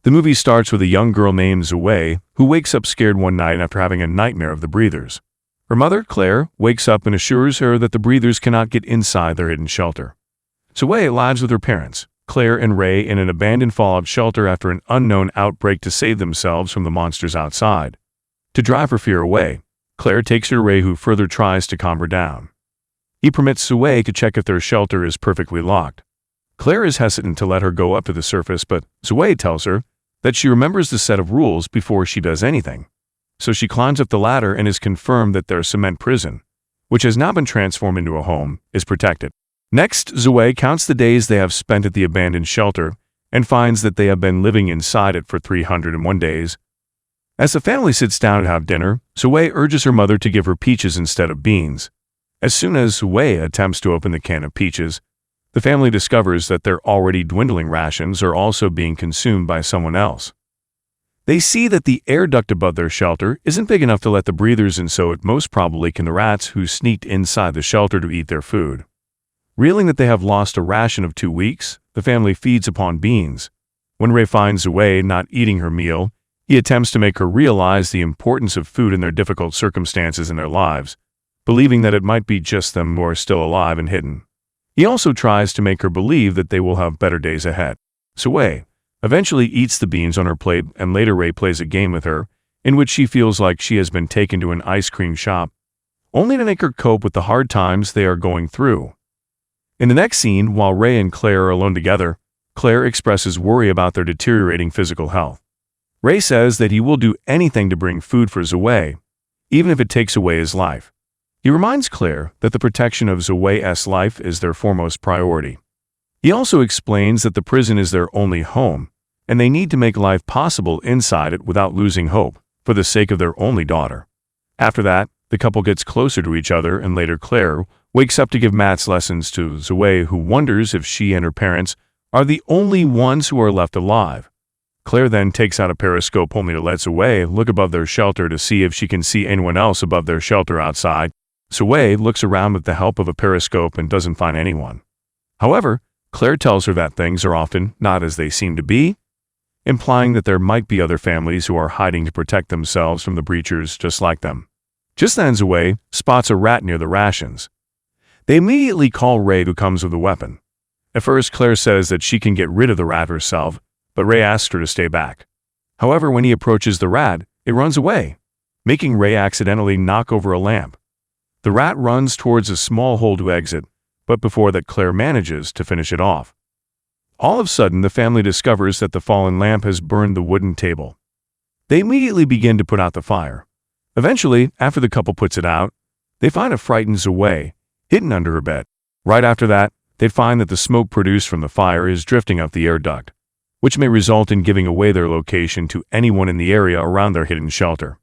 The movie starts with a young girl named Zoe who wakes up scared one night after having a nightmare of the breathers. Her mother, Claire, wakes up and assures her that the breathers cannot get inside their hidden shelter. Zoe lives with her parents, Claire and Ray, in an abandoned fallout shelter after an unknown outbreak to save themselves from the monsters outside. To drive her fear away, Claire takes her to Ray, who further tries to calm her down. He permits Zoe to check if their shelter is perfectly locked. Claire is hesitant to let her go up to the surface, but Zoe tells her that she remembers the set of rules before she does anything. So she climbs up the ladder and is confirmed that their cement prison, which has now been transformed into a home, is protected. Next, Zoe counts the days they have spent at the abandoned shelter and finds that they have been living inside it for 301 days. As the family sits down to have dinner, Zoe urges her mother to give her peaches instead of beans. As soon as Zoe attempts to open the can of peaches, the family discovers that their already dwindling rations are also being consumed by someone else. They see that the air duct above their shelter isn't big enough to let the breathers in, so it most probably can the rats who sneaked inside the shelter to eat their food. Realizing that they have lost a ration of 2 weeks, the family feeds upon beans. When Ray finds Zoe not eating her meal, he attempts to make her realize the importance of food in their difficult circumstances in their lives, believing that it might be just them who are still alive and hidden. He also tries to make her believe that they will have better days ahead. Zoe eventually eats the beans on her plate, and later Ray plays a game with her, in which she feels like she has been taken to an ice cream shop, only to make her cope with the hard times they are going through. In the next scene, while Ray and Claire are alone together, Claire expresses worry about their deteriorating physical health. Ray says that he will do anything to bring food for Zoe, even if it takes away his life. He reminds Claire that the protection of Zoe's life is their foremost priority. He also explains that the prison is their only home, and they need to make life possible inside it without losing hope, for the sake of their only daughter. After that, the couple gets closer to each other, and later Claire wakes up to give maths lessons to Zoe, who wonders if she and her parents are the only ones who are left alive. Claire then takes out a periscope only to let Zoe look above their shelter to see if she can see anyone else above their shelter outside. Zoe looks around with the help of a periscope and doesn't find anyone. However, Claire tells her that things are often not as they seem to be, implying that there might be other families who are hiding to protect themselves from the breachers just like them. Just then, Zoe spots a rat near the rations. They immediately call Ray, who comes with a weapon. At first, Claire says that she can get rid of the rat herself, but Ray asks her to stay back. However, when he approaches the rat, it runs away, making Ray accidentally knock over a lamp. The rat runs towards a small hole to exit, but before that, Claire manages to finish it off. All of a sudden, the family discovers that the fallen lamp has burned the wooden table. They immediately begin to put out the fire. Eventually, after the couple puts it out, they find a frightened Zoe hidden under her bed. Right after that, they find that the smoke produced from the fire is drifting up the air duct, which may result in giving away their location to anyone in the area around their hidden shelter.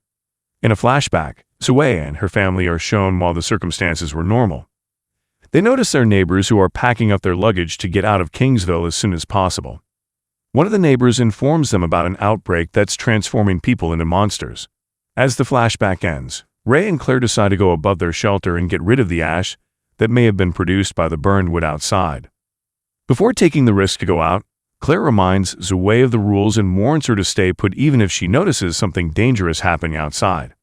In a flashback, Zoe and her family are shown while the circumstances were normal. They notice their neighbors who are packing up their luggage to get out of Kingsville as soon as possible. One of the neighbors informs them about an outbreak that's transforming people into monsters. As the flashback ends, Ray and Claire decide to go above their shelter and get rid of the ash that may have been produced by the burned wood outside. Before taking the risk to go out, Claire reminds Zoe of the rules and warns her to stay put even if she notices something dangerous happening outside.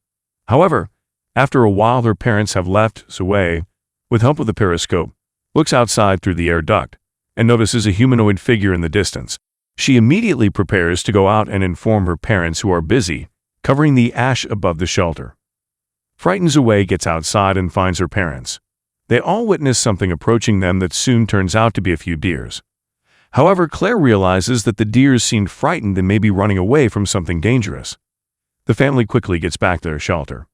However, after a while her parents have left, Zoe, with help of the periscope, looks outside through the air duct and notices a humanoid figure in the distance. She immediately prepares to go out and inform her parents, who are busy covering the ash above the shelter. Frightened Zoe gets outside and finds her parents. They all witness something approaching them that soon turns out to be a few deers. However, Claire realizes that the deers seemed frightened and may be running away from something dangerous. The family quickly gets back to their shelter.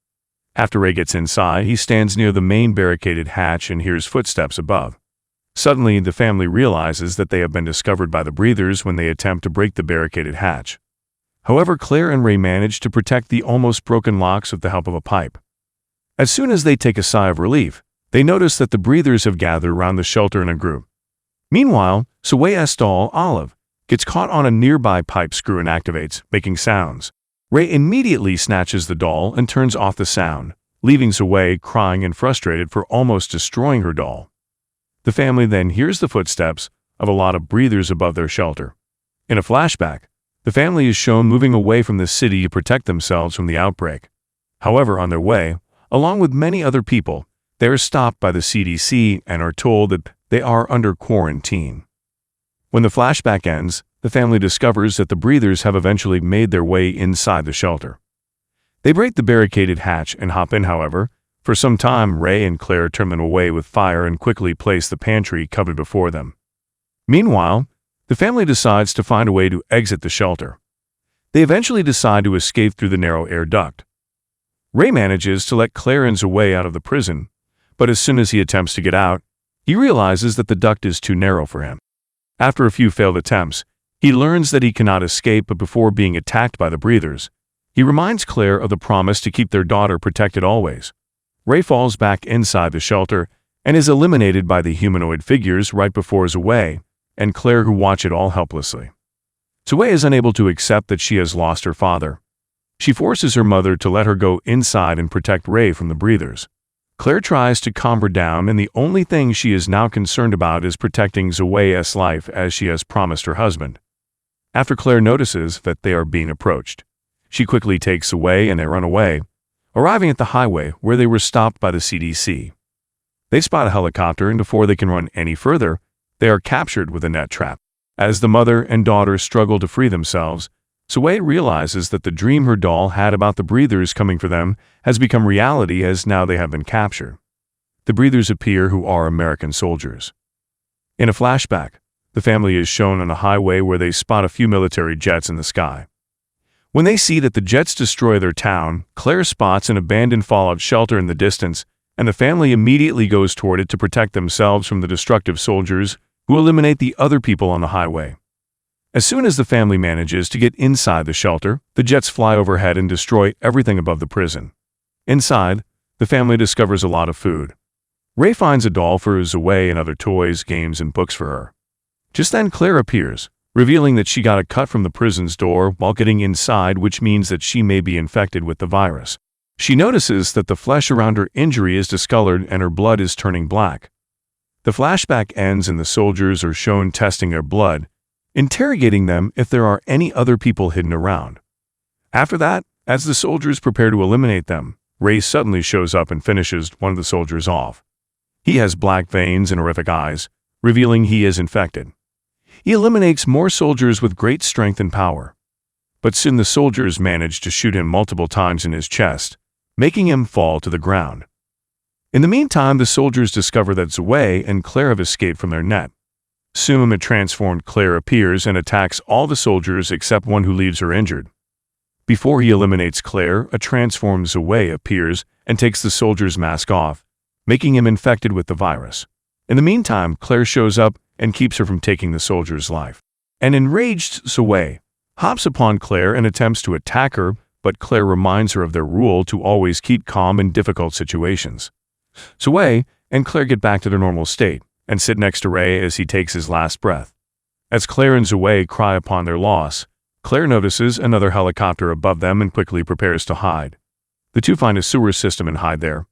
After Ray gets inside, he stands near the main barricaded hatch and hears footsteps above. Suddenly, the family realizes that they have been discovered by the breathers when they attempt to break the barricaded hatch. However, Claire and Ray manage to protect the almost broken locks with the help of a pipe. As soon as they take a sigh of relief, they notice that the breathers have gathered around the shelter in a group. Meanwhile, Zoe's doll, Olive, gets caught on a nearby pipe screw and activates, making sounds. Ray immediately snatches the doll and turns off the sound, leaving Zoe crying and frustrated for almost destroying her doll. The family then hears the footsteps of a lot of breathers above their shelter. In a flashback, The family is shown moving away from the city to protect themselves from the outbreak. However, on their way, along with many other people, they are stopped by the CDC and are told that they are under quarantine. When the flashback ends, the family discovers that the breathers have eventually made their way inside the shelter. They break the barricaded hatch and hop in, however. For some time, Ray and Claire turn them away with fire and quickly place the pantry cupboard before them. Meanwhile, the family decides to find a way to exit the shelter. They eventually decide to escape through the narrow air duct. Ray manages to let Claire and Zoe out of the prison, but as soon as he attempts to get out, he realizes that the duct is too narrow for him. After a few failed attempts, he learns that he cannot escape, but before being attacked by the breathers, he reminds Claire of the promise to keep their daughter protected always. Ray falls back inside the shelter and is eliminated by the humanoid figures right before Zoe and Claire, who watch it all helplessly. Zoe is unable to accept that she has lost her father. She forces her mother to let her go inside and protect Ray from the breathers. Claire tries to calm her down, and the only thing she is now concerned about is protecting Zoe's life as she has promised her husband. After Claire notices that they are being approached, she quickly takes Zoe and they run away, arriving at the highway where they were stopped by the CDC. They spot a helicopter, and before they can run any further, they are captured with a net trap. As the mother and daughter struggle to free themselves, Zoe realizes that the dream her doll had about the breathers coming for them has become reality, as now they have been captured. The breathers appear, who are American soldiers. In a flashback, the family is shown on a highway where they spot a few military jets in the sky. When they see that the jets destroy their town, Claire spots an abandoned fallout shelter in the distance, and the family immediately goes toward it to protect themselves from the destructive soldiers who eliminate the other people on the highway. As soon as the family manages to get inside the shelter, the jets fly overhead and destroy everything above the prison. Inside, the family discovers a lot of food. Ray finds a doll for Zoe and other toys, games, and books for her. Just then, Claire appears, revealing that she got a cut from the prison's door while getting inside, which means that she may be infected with the virus. She notices that the flesh around her injury is discolored and her blood is turning black. The flashback ends and the soldiers are shown testing their blood, interrogating them if there are any other people hidden around. After that, as the soldiers prepare to eliminate them, Ray suddenly shows up and finishes one of the soldiers off. He has black veins and horrific eyes, revealing he is infected. He eliminates more soldiers with great strength and power. But soon the soldiers manage to shoot him multiple times in his chest, making him fall to the ground. In the meantime, the soldiers discover that Zoe and Claire have escaped from their net. Soon a transformed Claire appears and attacks all the soldiers except one who leaves her injured. Before he eliminates Claire, a transformed Zoe appears and takes the soldier's mask off, making him infected with the virus. In the meantime, Claire shows up and keeps her from taking the soldier's life. An enraged Zoe hops upon Claire and attempts to attack her, but Claire reminds her of their rule to always keep calm in difficult situations. Zoe and Claire get back to their normal state and sit next to Ray as he takes his last breath. As Claire and Zoe cry upon their loss, Claire notices another helicopter above them and quickly prepares to hide. The two find a sewer system and hide there.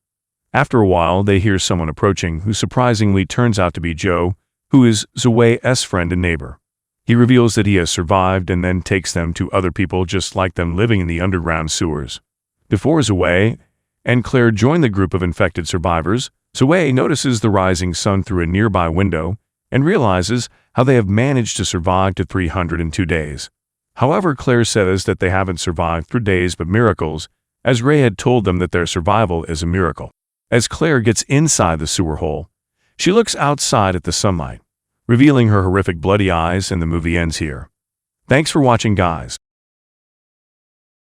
After a while, they hear someone approaching, who surprisingly turns out to be Joe, who is Zoe's friend and neighbor. He reveals that he has survived and then takes them to other people just like them living in the underground sewers. Before Zoe and Claire join the group of infected survivors, Zoe notices the rising sun through a nearby window and realizes how they have managed to survive to 302 days. However, Claire says that they haven't survived through days but miracles, as Ray had told them that their survival is a miracle. As Claire gets inside the sewer hole, she looks outside at the sunlight, revealing her horrific bloody eyes, and the movie ends here. Thanks for watching, guys.